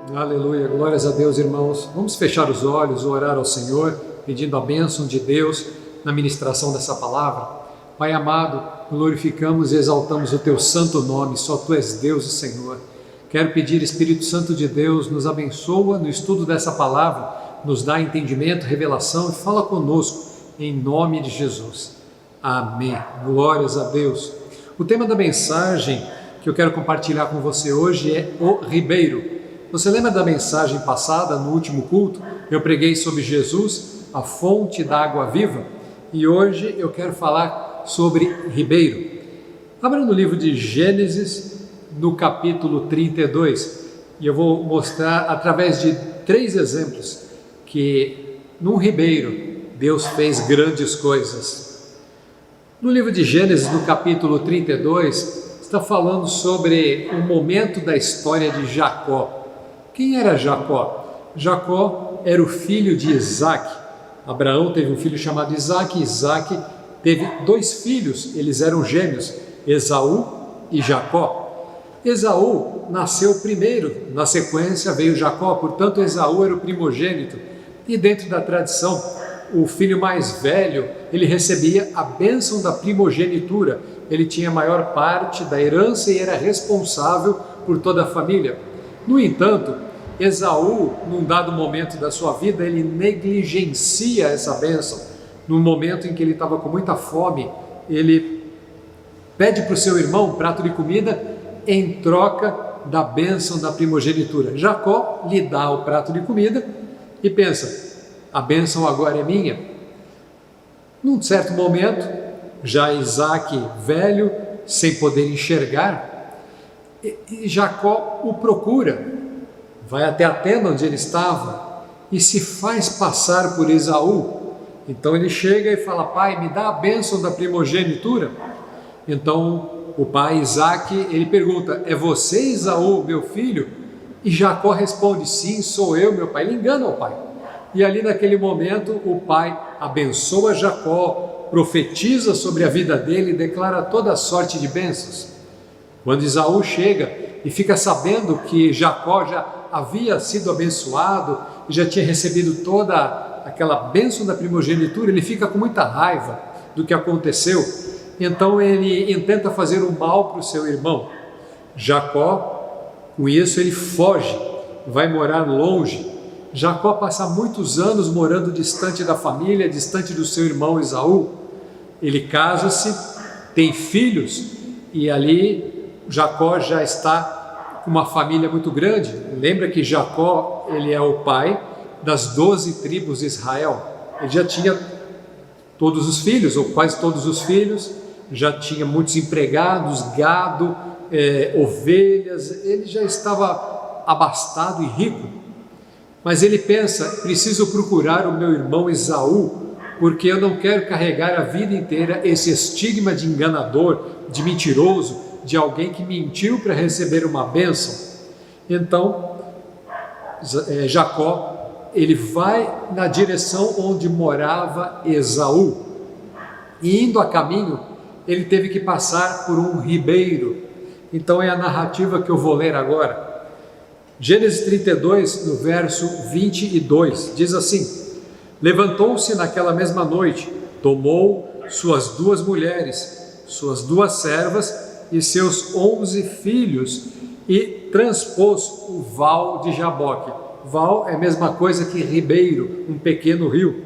Aleluia, glórias a Deus, irmãos. Vamos fechar os olhos, orar ao Senhor, pedindo a bênção de Deus na ministração dessa palavra. Pai amado, glorificamos e exaltamos o Teu santo nome, só Tu és Deus e Senhor. Quero pedir, Espírito Santo de Deus, nos abençoa no estudo dessa palavra, nos dá entendimento, revelação e fala conosco, em nome de Jesus. Amém. Glórias a Deus. O tema da mensagem que eu quero compartilhar com você hoje é o ribeiro. Você lembra da mensagem passada, no último culto? Eu preguei sobre Jesus, a fonte da água viva, e hoje eu quero falar sobre ribeiro. Abra no livro de Gênesis, no capítulo 32, e eu vou mostrar através de 3 exemplos que num ribeiro Deus fez grandes coisas. No livro de Gênesis, no capítulo 32, está falando sobre um momento da história de Jacó. Quem era Jacó? Jacó era o filho de Isaac. Abraão teve um filho chamado Isaac. Isaac teve 2 filhos, eles eram gêmeos, Esaú e Jacó. Esaú nasceu primeiro, na sequência veio Jacó, portanto Esaú era o primogênito. E dentro da tradição, o filho mais velho, ele recebia a bênção da primogenitura. Ele tinha a maior parte da herança e era responsável por toda a família. No entanto, Esaú, num dado momento da sua vida, ele negligencia essa bênção. No momento em que ele estava com muita fome, ele pede para o seu irmão um prato de comida em troca da bênção da primogenitura. Jacó lhe dá o prato de comida e pensa: a bênção agora é minha. Num certo momento, já Isaac velho, sem poder enxergar, e Jacó o procura, vai até a tenda onde ele estava e se faz passar por Esaú. Então ele chega e fala: pai, me dá a bênção da primogenitura. Então o pai Isaac, ele pergunta: é você, Esaú, meu filho? E Jacó responde: sim, sou eu, meu pai. Ele engana o pai. E ali naquele momento o pai abençoa Jacó, profetiza sobre a vida dele e declara toda a sorte de bênçãos. Quando Esaú chega e fica sabendo que Jacó já havia sido abençoado e já tinha recebido toda aquela bênção da primogenitura, ele fica com muita raiva do que aconteceu. Então ele intenta fazer o mal para o seu irmão. Jacó, com isso, ele foge, vai morar longe. Jacó passa muitos anos morando distante da família, distante do seu irmão Esaú. Ele casa-se, tem filhos e ali Jacó já está com uma família muito grande. Lembra que Jacó, ele é o pai das 12 tribos de Israel. Ele já tinha todos os filhos, ou quase todos os filhos, já tinha muitos empregados, gado, ovelhas, ele já estava abastado e rico. Mas ele pensa: preciso procurar o meu irmão Esaú, porque eu não quero carregar a vida inteira esse estigma de enganador, de mentiroso, de alguém que mentiu para receber uma bênção. Então, Jacó, ele vai na direção onde morava Esaú. E indo a caminho, ele teve que passar por um ribeiro. Então é a narrativa que eu vou ler agora. Gênesis 32, no verso 22, diz assim: levantou-se naquela mesma noite, tomou suas 2 mulheres, suas 2 servas e seus 11 filhos e transpôs o val de Jaboque. Val é a mesma coisa que ribeiro, um pequeno rio.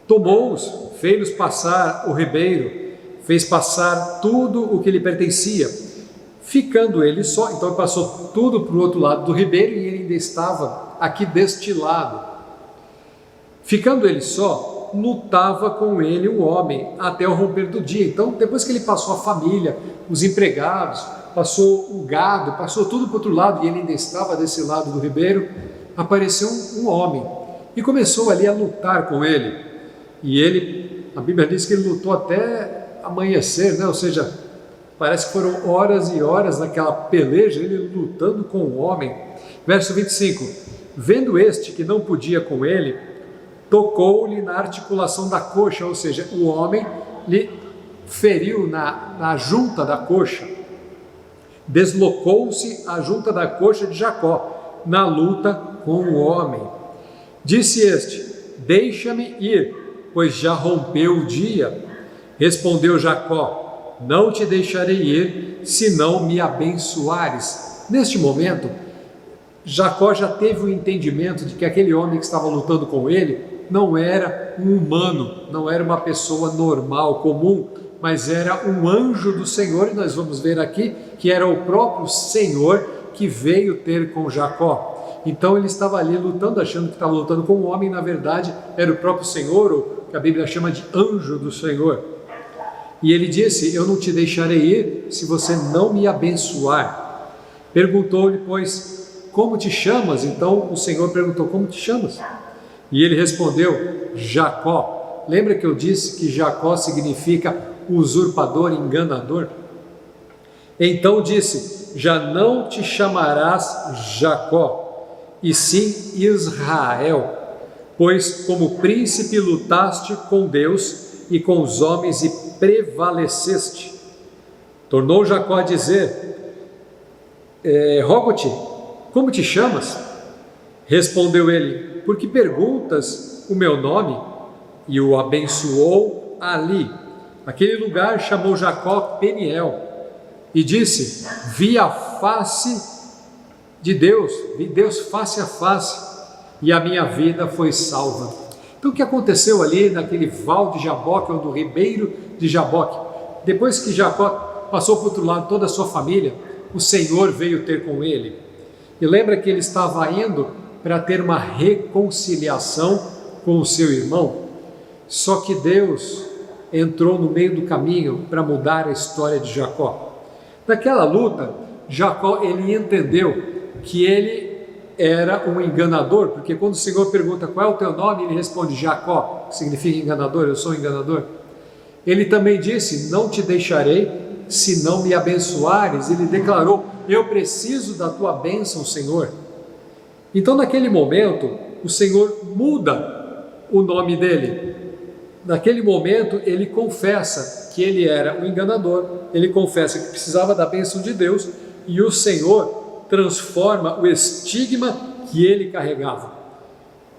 Tomou-os, fez-los passar o ribeiro, fez passar tudo o que lhe pertencia. Ficando ele só, então ele passou tudo para o outro lado do ribeiro e ele ainda estava aqui deste lado. Ficando ele só, lutava com ele o homem até o romper do dia. Então, depois que ele passou a família, os empregados, passou o gado, passou tudo para o outro lado e ele ainda estava desse lado do ribeiro, apareceu um homem e começou ali a lutar com ele. E ele, a Bíblia diz que ele lutou até amanhecer, né? Ou seja, parece que foram horas e horas naquela peleja, ele lutando com o homem. Verso 25: vendo este que não podia com ele, tocou-lhe na articulação da coxa, ou seja, o homem lhe feriu na junta da coxa. Deslocou-se a junta da coxa de Jacó, na luta com o homem. Disse este: deixa-me ir, pois já rompeu o dia. Respondeu Jacó: não te deixarei ir, se não me abençoares. Neste momento, Jacó já teve o entendimento de que aquele homem que estava lutando com ele não era um humano, não era uma pessoa normal, comum, mas era um anjo do Senhor, e nós vamos ver aqui que era o próprio Senhor que veio ter com Jacó. Então ele estava ali lutando, achando que estava lutando com um homem, na verdade era o próprio Senhor, ou que a Bíblia chama de anjo do Senhor. E ele disse: eu não te deixarei ir se você não me abençoar. Perguntou-lhe, pois, como te chamas? Então o Senhor perguntou: como te chamas? E ele respondeu: Jacó. Lembra que eu disse que Jacó significa usurpador, enganador? Então disse: já não te chamarás Jacó, e sim Israel, pois como príncipe lutaste com Deus e com os homens e prevaleceste. Tornou Jacó a dizer: rogo-te, como te chamas? Respondeu ele: por que perguntas o meu nome? E o abençoou ali. Aquele lugar chamou Jacó Peniel, e disse: vi a face de Deus, vi Deus face a face, e a minha vida foi salva. Então o que aconteceu ali naquele val de Jaboque, ou do ribeiro de Jaboque? Depois que Jacó passou para o outro lado, toda a sua família, o Senhor veio ter com ele. E lembra que ele estava indo para ter uma reconciliação com o seu irmão? Só que Deus entrou no meio do caminho para mudar a história de Jacó. Naquela luta, Jacó, ele entendeu que ele era um enganador, porque quando o Senhor pergunta qual é o teu nome, ele responde Jacó, que significa enganador, eu sou um enganador. Ele também disse: não te deixarei se não me abençoares. Ele declarou: eu preciso da tua bênção, Senhor. Então naquele momento o Senhor muda o nome dele. Naquele momento ele confessa que ele era um enganador, ele confessa que precisava da bênção de Deus, e o Senhor transforma o estigma que ele carregava.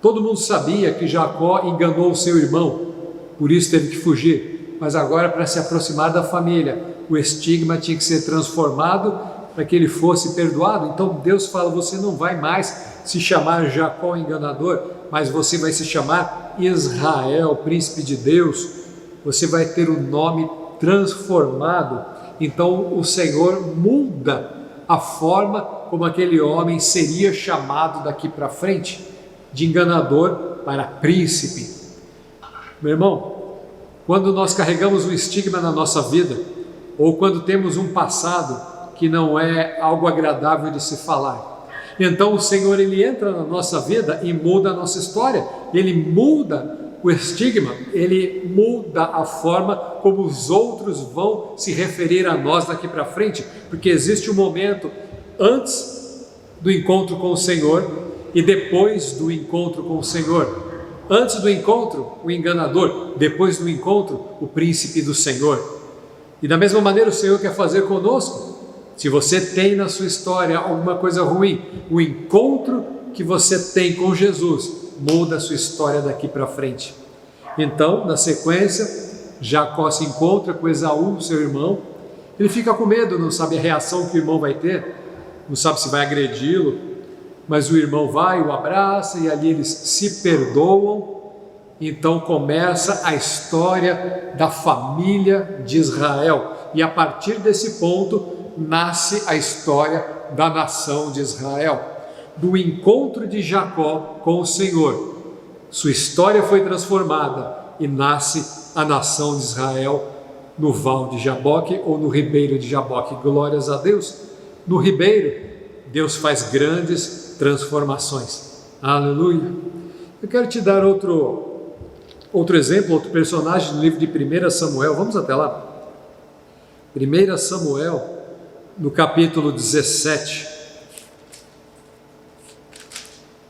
Todo mundo sabia que Jacó enganou o seu irmão, por isso teve que fugir, mas agora, para se aproximar da família, o estigma tinha que ser transformado para que ele fosse perdoado. Então Deus fala: você não vai mais se chamar Jacó enganador, mas você vai se chamar Israel, príncipe de Deus. Você vai ter o nome transformado. Então o Senhor muda a forma como aquele homem seria chamado daqui para frente, de enganador para príncipe. Meu irmão, quando nós carregamos um estigma na nossa vida, ou quando temos um passado que não é algo agradável de se falar, então o Senhor, ele entra na nossa vida e muda a nossa história, ele muda o estigma, ele muda a forma como os outros vão se referir a nós daqui para frente, porque existe um momento antes do encontro com o Senhor e depois do encontro com o Senhor. Antes do encontro, o enganador; depois do encontro, o príncipe do Senhor. E da mesma maneira o Senhor quer fazer conosco. Se você tem na sua história alguma coisa ruim, o encontro que você tem com Jesus muda a sua história daqui para frente. Então, na sequência, Jacó se encontra com Esaú, seu irmão. Ele fica com medo, não sabe a reação que o irmão vai ter, não sabe se vai agredi-lo, mas o irmão vai, o abraça, e ali eles se perdoam. Então começa a história da família de Israel, e a partir desse ponto nasce a história da nação de Israel. Do encontro de Jacó com o Senhor, sua história foi transformada e nasce a nação de Israel no val de Jaboque, ou no ribeiro de Jaboque. Glórias a Deus. No ribeiro, Deus faz grandes transformações. Aleluia. Eu quero te dar outro exemplo, outro personagem no livro de 1 Samuel. Vamos até lá. 1 Samuel, no capítulo 17.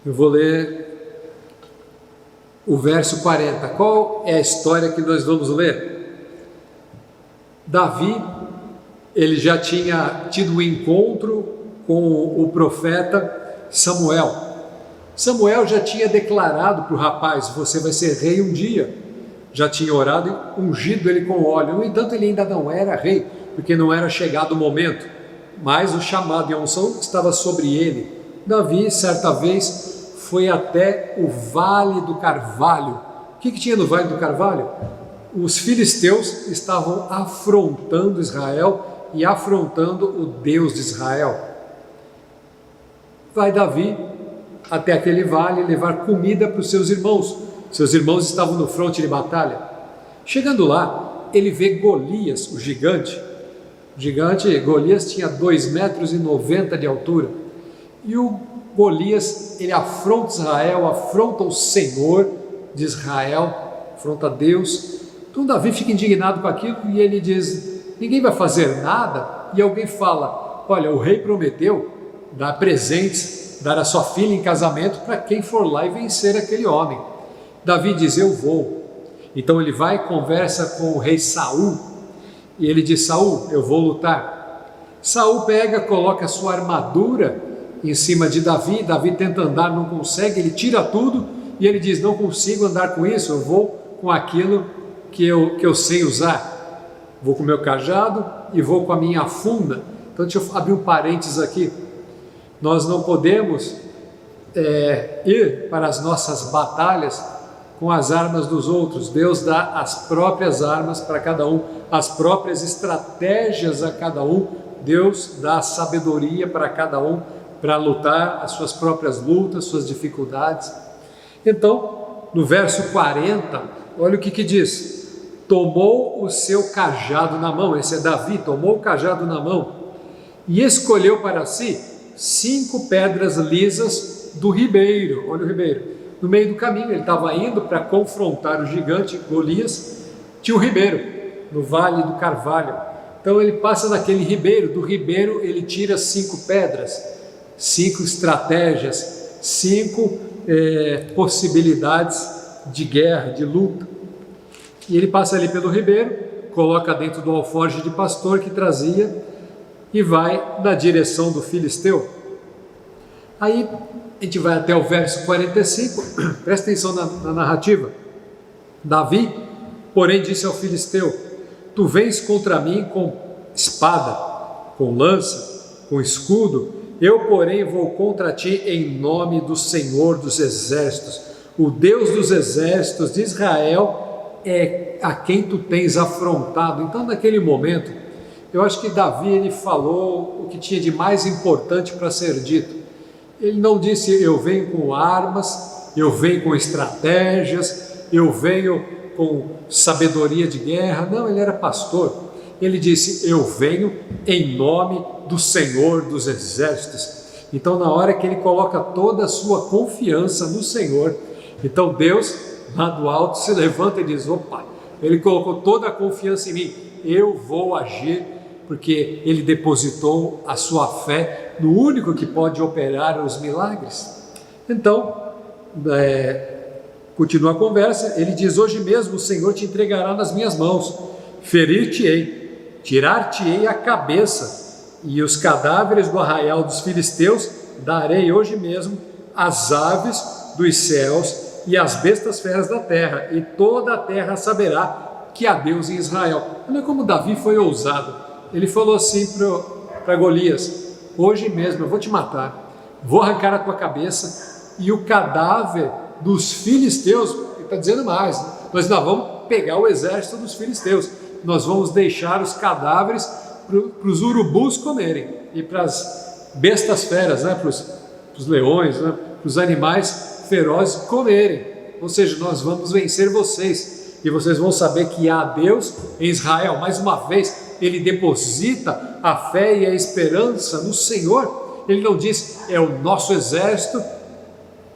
Eu vou ler o verso 40. Qual é a história que nós vamos ler? Davi, ele já tinha tido um encontro com o profeta Samuel. Samuel já tinha declarado para o rapaz: você vai ser rei um dia. Já tinha orado e ungido ele com óleo. No entanto, ele ainda não era rei, porque não era chegado o momento, mas o chamado e a unção estava sobre ele. Davi, certa vez, foi até o Vale do Carvalho. O que tinha no Vale do Carvalho? Os filisteus estavam afrontando Israel e afrontando o Deus de Israel. Vai Davi até aquele vale levar comida para os seus irmãos. Seus irmãos estavam no fronte de batalha. Chegando lá, ele vê Golias, o gigante. O gigante Golias tinha 2,90 metros de altura. E o Golias, ele afronta Israel, afronta o Senhor de Israel, afronta Deus. Então Davi fica indignado com aquilo e ele diz: ninguém vai fazer nada. E alguém fala: olha, o rei prometeu dar presentes, dar a sua filha em casamento para quem for lá e vencer aquele homem. Davi diz: eu vou. Então ele vai e conversa com o rei Saul, e ele diz: Saul, eu vou lutar. Saul pega, coloca a sua armadura em cima de Davi. Davi tenta andar, não consegue, ele tira tudo e ele diz: não consigo andar com isso, eu vou com aquilo que eu sei usar. Vou com o meu cajado e vou com a minha funda. Então deixa eu abrir um parênteses aqui. Nós não podemos ir para as nossas batalhas com as armas dos outros. Deus dá as próprias armas para cada um, as próprias estratégias a cada um. Deus dá sabedoria para cada um para lutar as suas próprias lutas, suas dificuldades. Então, no verso 40, olha o que diz: tomou o seu cajado na mão. Esse é Davi, tomou o cajado na mão e escolheu para si 5 pedras lisas do ribeiro. Olha o ribeiro. No meio do caminho, ele estava indo para confrontar o gigante Golias. Tinha um ribeiro no Vale do Carvalho. Então ele passa naquele ribeiro. Do ribeiro ele tira 5 pedras, 5 estratégias, 5 possibilidades de guerra, de luta. E ele passa ali pelo ribeiro, coloca dentro do alforje de pastor que trazia e vai na direção do filisteu. Aí a gente vai até o verso 45, presta atenção na narrativa. Davi, porém, disse ao filisteu: tu vens contra mim com espada, com lança, com escudo, eu, porém, vou contra ti em nome do Senhor dos Exércitos. O Deus dos Exércitos de Israel é a quem tu tens afrontado. Então, naquele momento, eu acho que Davi ele falou o que tinha de mais importante para ser dito. Ele não disse: eu venho com armas, eu venho com estratégias, eu venho com sabedoria de guerra. Não, ele era pastor. Ele disse: eu venho em nome do Senhor dos Exércitos. Então, na hora que ele coloca toda a sua confiança no Senhor, então Deus, lá do alto, se levanta e diz: opa, ele colocou toda a confiança em mim, eu vou agir, porque ele depositou a sua fé no único que pode operar os milagres. Então, continua a conversa, ele diz: hoje mesmo o Senhor te entregará nas minhas mãos, ferir-te-ei, tirar-te-ei a cabeça, e os cadáveres do arraial dos filisteus darei hoje mesmo às aves dos céus e às bestas feras da terra, e toda a terra saberá que há Deus em Israel. Olha como Davi foi ousado. Ele falou assim para Golias: hoje mesmo eu vou te matar, vou arrancar a tua cabeça e o cadáver dos filisteus. Ele está dizendo mais, né? Nós não vamos pegar o exército dos filisteus, nós vamos deixar os cadáveres para os urubus comerem e para as bestas feras, né? para os leões, né? para os animais ferozes comerem. Ou seja, nós vamos vencer vocês e vocês vão saber que há Deus em Israel. Mais uma vez, ele deposita a fé e a esperança no Senhor. Ele não diz: é o nosso exército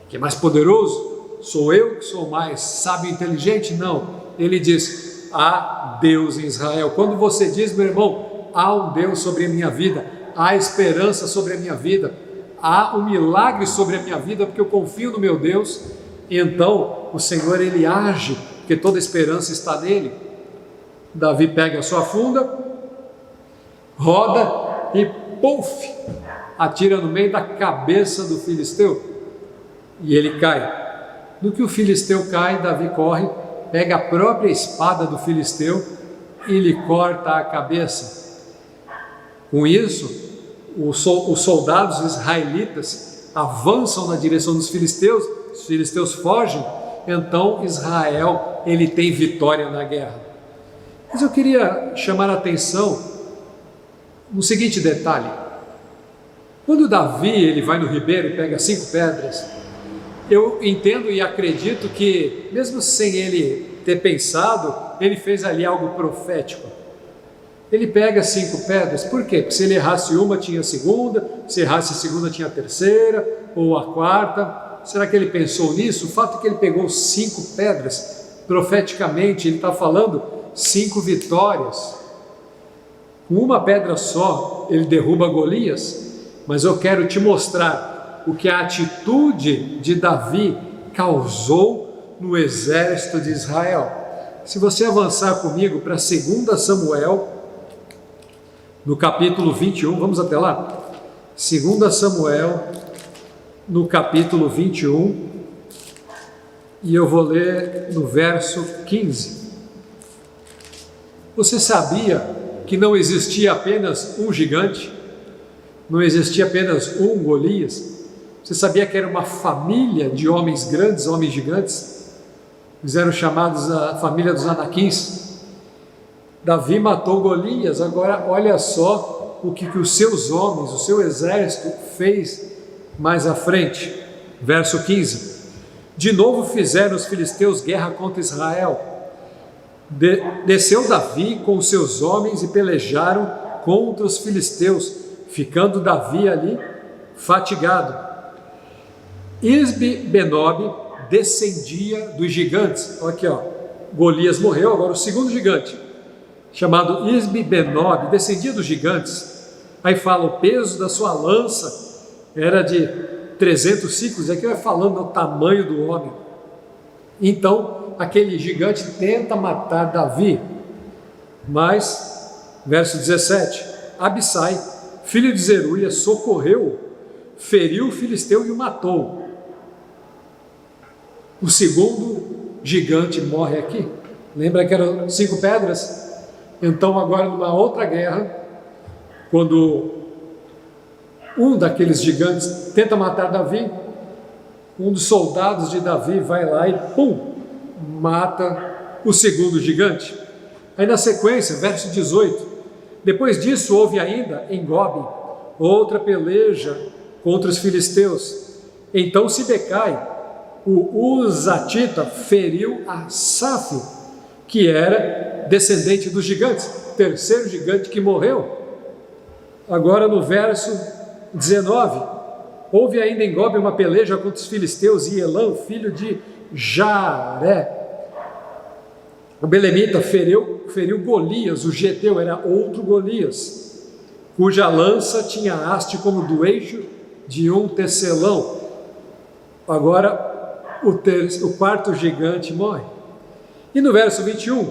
que é mais poderoso, sou eu que sou mais sábio e inteligente. Não, ele diz: há Deus em Israel. Quando você diz: meu irmão, há um Deus sobre a minha vida, há esperança sobre a minha vida, há um milagre sobre a minha vida, porque eu confio no meu Deus, então o Senhor ele age, porque toda a esperança está nele. Davi pega a sua funda, roda e puf, atira no meio da cabeça do filisteu e ele cai. No que o filisteu cai, Davi corre, pega a própria espada do filisteu e lhe corta a cabeça. Com isso, os soldados israelitas avançam na direção dos filisteus, os filisteus fogem, então Israel ele tem vitória na guerra. Mas eu queria chamar a atenção no seguinte detalhe: quando Davi ele vai no ribeiro e pega 5 pedras, eu entendo e acredito que, mesmo sem ele ter pensado, ele fez ali algo profético. Ele pega 5 pedras, por quê? Porque se ele errasse uma, tinha a segunda, se errasse a segunda, tinha a terceira, ou a quarta. Será que ele pensou nisso? O fato é que ele pegou 5 pedras, profeticamente, ele está falando 5 vitórias. Com uma pedra só, ele derruba Golias, mas eu quero te mostrar o que a atitude de Davi causou no exército de Israel. Se você avançar comigo para 2 Samuel, no capítulo 21, vamos até lá? 2 Samuel, no capítulo 21, e eu vou ler no verso 15. Você sabia que não existia apenas um gigante? Não existia apenas um Golias? Você sabia que era uma família de homens grandes, homens gigantes? Eles eram chamados a família dos Anaquins. Davi matou Golias. Agora olha só o que os seus homens, o seu exército fez mais à frente. Verso 15. De novo fizeram os filisteus guerra contra Israel. Desceu Davi com os seus homens e pelejaram contra os filisteus, ficando Davi ali fatigado. Isbi-Benob descendia dos gigantes. Olha aqui, ó. Golias morreu, agora o segundo gigante, chamado Isbi-Benob, descendia dos gigantes. Aí fala, o peso da sua lança era de 300 ciclos. Aqui vai falando o tamanho do homem. Então, aquele gigante tenta matar Davi. Mas, verso 17, Abissai, filho de Zeruia, socorreu, feriu o filisteu e o matou. O segundo gigante morre aqui. Lembra que eram 5 pedras? Então agora numa outra guerra, quando um daqueles gigantes tenta matar Davi, um dos soldados de Davi vai lá e pum, mata o segundo gigante. Aí na sequência, verso 18, depois disso houve ainda em Gobe outra peleja contra os filisteus. Então Sibecai, o Uzatita, feriu Asaf, que era descendente dos gigantes, terceiro gigante que morreu. Agora no verso 19, houve ainda em Gobe uma peleja contra os filisteus, e Elã, filho de Jaré, o belemita, feriu Golias, o geteu, era outro Golias, cuja lança tinha haste como do eixo de um tecelão. Agora o quarto gigante morre. E no verso 21,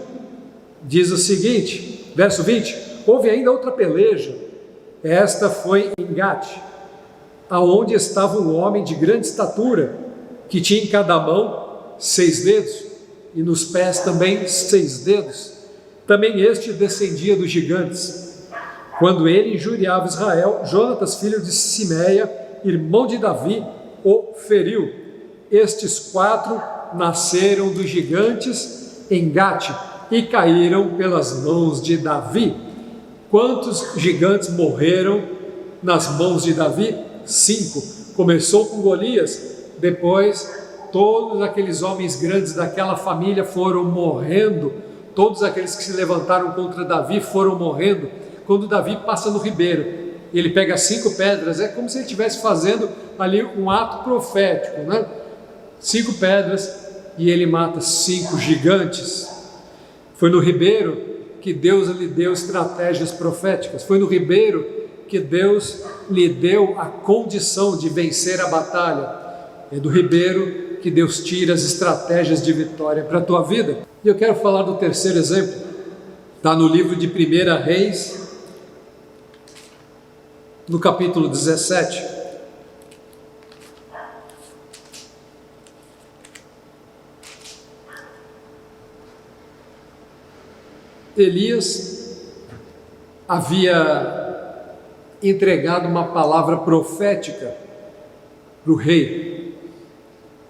diz o seguinte, verso 20, houve ainda outra peleja, esta foi em Gate, aonde estava um homem de grande estatura, que tinha em cada mão 6 dedos, e nos pés também 6 dedos. Também este descendia dos gigantes. Quando ele injuriava Israel, Jonatas, filho de Simeia, irmão de Davi, o feriu. Estes 4 nasceram dos gigantes em Gate e caíram pelas mãos de Davi. Quantos gigantes morreram nas mãos de Davi? 5. Começou com Golias, depois todos aqueles homens grandes daquela família foram morrendo, todos aqueles que se levantaram contra Davi foram morrendo. Quando Davi passa no ribeiro, ele pega 5 pedras, é como se ele estivesse fazendo ali um ato profético, né? 5 pedras e ele mata 5 gigantes. Foi no ribeiro que Deus lhe deu estratégias proféticas, foi no ribeiro que Deus lhe deu a condição de vencer a batalha. É do ribeiro que Deus tira as estratégias de vitória para a tua vida. E eu quero falar do terceiro exemplo, está no livro de 1 Reis, no capítulo 17, Elias havia entregado uma palavra profética para o rei,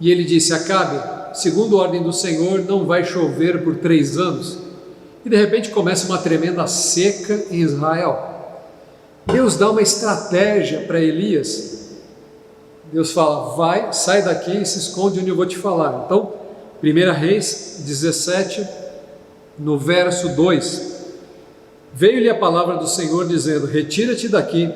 e ele disse: Acabe, segundo a ordem do Senhor, não vai chover por 3 anos. E de repente começa uma tremenda seca em Israel. Deus dá uma estratégia para Elias. Deus fala: vai, sai daqui e se esconde onde eu vou te falar. Então, 1 Reis 17, no verso 2, veio-lhe a palavra do Senhor dizendo: retira-te daqui,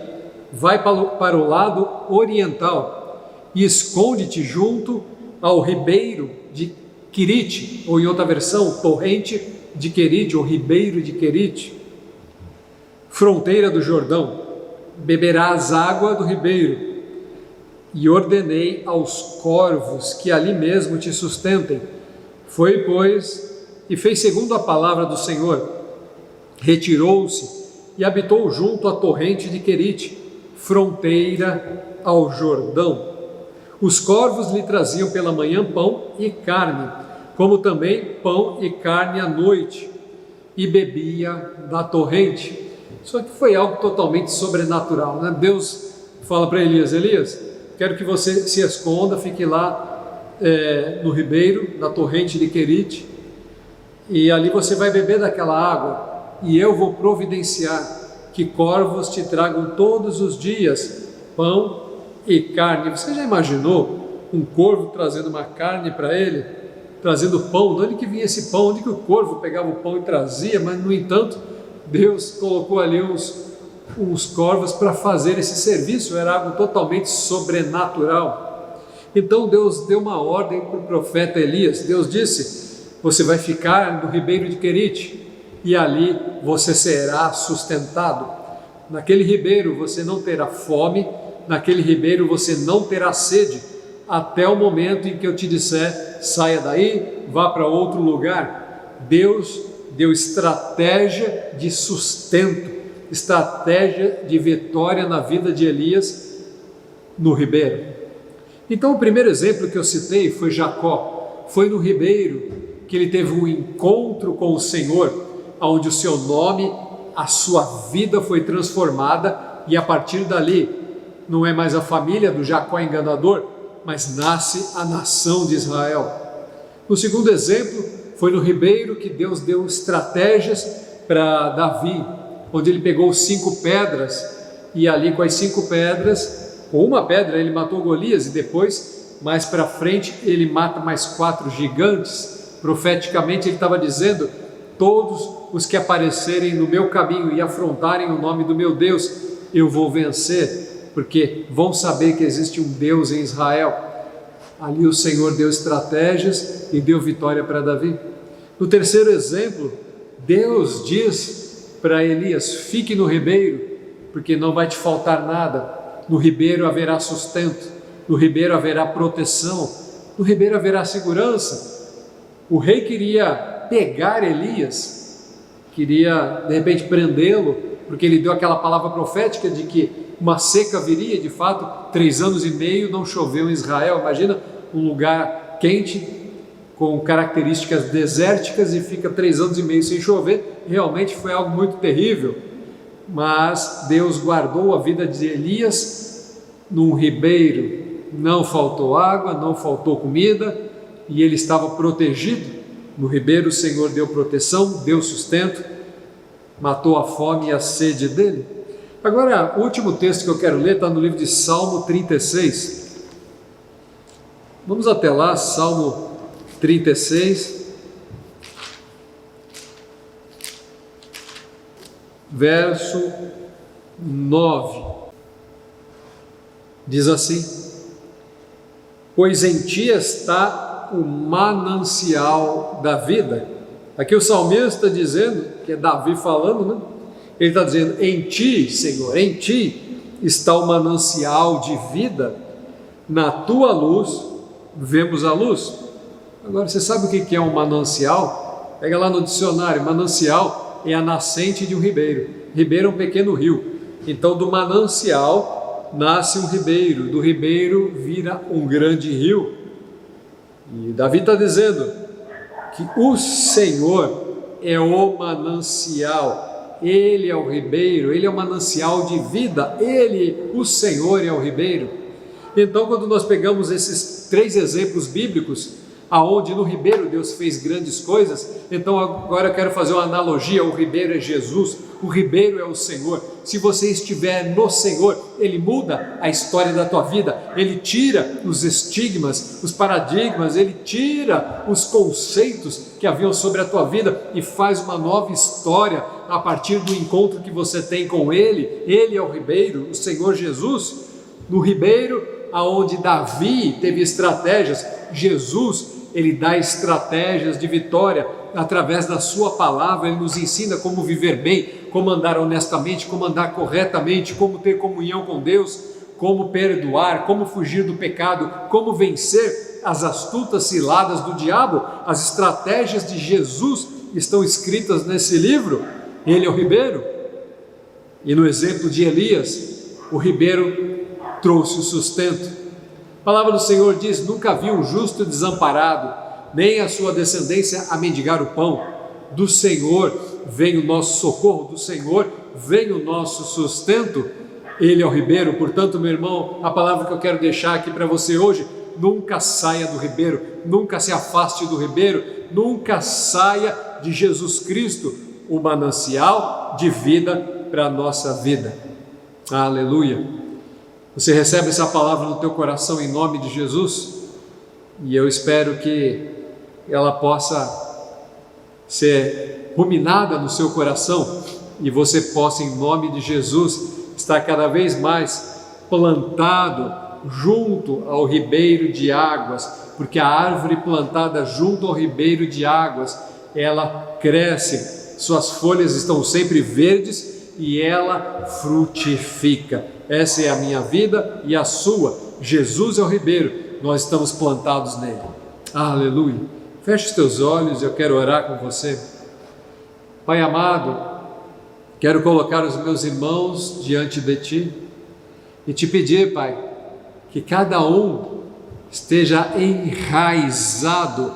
vai para o lado oriental e esconde-te junto ao ribeiro de Querite, ou em outra versão, torrente de Querite, ou ribeiro de Querite, fronteira do Jordão. Beberás água do ribeiro. E ordenei aos corvos que ali mesmo te sustentem. Foi, pois, e fez segundo a palavra do Senhor. Retirou-se e habitou junto à torrente de Querite, fronteira ao Jordão. Os corvos lhe traziam pela manhã pão e carne, como também pão e carne à noite, e bebia da torrente. Só que foi algo totalmente sobrenatural, né? Deus fala para Elias: Elias, quero que você se esconda, fique lá no ribeiro, na torrente de Querite, e ali você vai beber daquela água, e eu vou providenciar que corvos te tragam todos os dias pão e carne. Você já imaginou um corvo trazendo uma carne para ele, trazendo pão? De onde que vinha esse pão? Onde que o corvo pegava o pão e trazia? Mas, no entanto, Deus colocou ali uns corvos para fazer esse serviço. Era algo totalmente sobrenatural. Então Deus deu uma ordem para o profeta Elias. Deus disse: você vai ficar no ribeiro de Querite, e ali você será sustentado. Naquele ribeiro você não terá fome, naquele ribeiro você não terá sede, até o momento em que eu te disser: saia daí, vá para outro lugar. Deus deu estratégia de sustento, estratégia de vitória na vida de Elias no ribeiro. Então, o primeiro exemplo que eu citei foi Jacó. Foi no ribeiro que ele teve um encontro com o Senhor, onde o seu nome, a sua vida foi transformada, e a partir dali não é mais a família do Jacó enganador, mas nasce a nação de Israel. O segundo exemplo foi no ribeiro que Deus deu estratégias para Davi, onde ele pegou 5 pedras, e ali com as 5 pedras, com uma pedra ele matou Golias, e depois, mais para frente, ele mata mais 4 gigantes. Profeticamente ele estava dizendo: todos os que aparecerem no meu caminho e afrontarem o nome do meu Deus, eu vou vencer, porque vão saber que existe um Deus em Israel. Ali o Senhor deu estratégias e deu vitória para Davi. No terceiro exemplo, Deus diz para Elias: fique no ribeiro, porque não vai te faltar nada. No ribeiro haverá sustento, no ribeiro haverá proteção, no ribeiro haverá segurança. O rei queria pegar Elias, queria de repente prendê-lo, porque ele deu aquela palavra profética de que uma seca viria. De fato, 3 anos e meio não choveu em Israel. Imagina um lugar quente, com características desérticas, e fica 3 anos e meio sem chover. Realmente foi algo muito terrível. Mas Deus guardou a vida de Elias num ribeiro. Não faltou água, não faltou comida, e ele estava protegido. No ribeiro o Senhor deu proteção, deu sustento, matou a fome e a sede dele. Agora, o último texto que eu quero ler está no livro de Salmo 36. Vamos até lá, Salmo 36, verso 9. Diz assim: pois em ti está o manancial da vida. Aqui o salmista está dizendo, que é Davi falando, né? Ele está dizendo: em ti, Senhor, em ti está o manancial de vida, na tua luz vemos a luz. Agora, você sabe o que é um manancial? Pega lá no dicionário: manancial é a nascente de um ribeiro. Ribeiro é um pequeno rio. Então do manancial nasce um ribeiro, do ribeiro vira um grande rio. E Davi está dizendo que o Senhor é o manancial, Ele é o ribeiro, Ele é o manancial de vida, Ele, o Senhor, é o ribeiro. Então, quando nós pegamos esses 3 exemplos bíblicos, aonde no ribeiro Deus fez grandes coisas, então agora eu quero fazer uma analogia: o ribeiro é Jesus, o ribeiro é o Senhor. Se você estiver no Senhor, Ele muda a história da tua vida, Ele tira os estigmas, os paradigmas, Ele tira os conceitos que haviam sobre a tua vida e faz uma nova história a partir do encontro que você tem com Ele. Ele é o ribeiro, o Senhor Jesus. No ribeiro aonde Davi teve estratégias, Jesus, Ele dá estratégias de vitória através da sua palavra. Ele nos ensina como viver bem, como andar honestamente, como andar corretamente, como ter comunhão com Deus, como perdoar, como fugir do pecado, como vencer as astutas ciladas do diabo. As estratégias de Jesus estão escritas nesse livro. Ele é o ribeiro. E no exemplo de Elias, o ribeiro trouxe o sustento. A palavra do Senhor diz: nunca vi um justo desamparado, nem a sua descendência a mendigar o pão. Do Senhor vem o nosso socorro, do Senhor vem o nosso sustento. Ele é o ribeiro. Portanto, meu irmão, a palavra que eu quero deixar aqui para você hoje: nunca saia do ribeiro, nunca se afaste do ribeiro, nunca saia de Jesus Cristo, o manancial de vida para a nossa vida. Aleluia! Você recebe essa palavra no teu coração em nome de Jesus? E eu espero que ela possa ser ruminada no seu coração e você possa, em nome de Jesus, estar cada vez mais plantado junto ao ribeiro de águas, porque a árvore plantada junto ao ribeiro de águas, ela cresce, suas folhas estão sempre verdes e ela frutifica. Essa é a minha vida e a sua. Jesus é o ribeiro, nós estamos plantados nele. Aleluia! Feche os teus olhos, eu quero orar com você. Pai amado, quero colocar os meus irmãos diante de Ti e Te pedir, Pai, que cada um esteja enraizado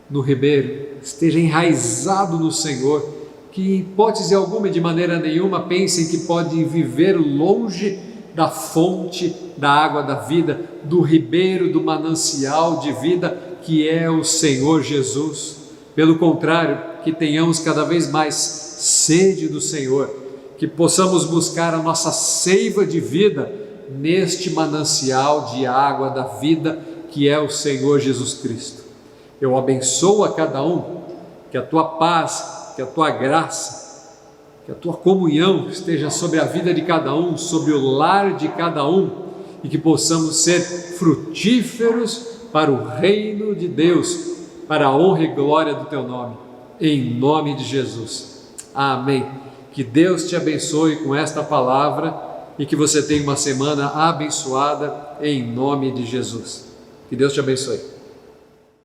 no ribeiro, esteja enraizado no Senhor, que em hipótese alguma e de maneira nenhuma pensem que podem viver longe da fonte da água da vida, do ribeiro, do manancial de vida que é o Senhor Jesus. Pelo contrário, que tenhamos cada vez mais sede do Senhor, que possamos buscar a nossa seiva de vida neste manancial de água da vida que é o Senhor Jesus Cristo. Eu abençoo a cada um, que a Tua paz, que a Tua graça, que a Tua comunhão esteja sobre a vida de cada um, sobre o lar de cada um, e que possamos ser frutíferos para o reino de Deus, para a honra e glória do Teu nome, em nome de Jesus. Amém. Que Deus te abençoe com esta palavra e que você tenha uma semana abençoada em nome de Jesus. Que Deus te abençoe.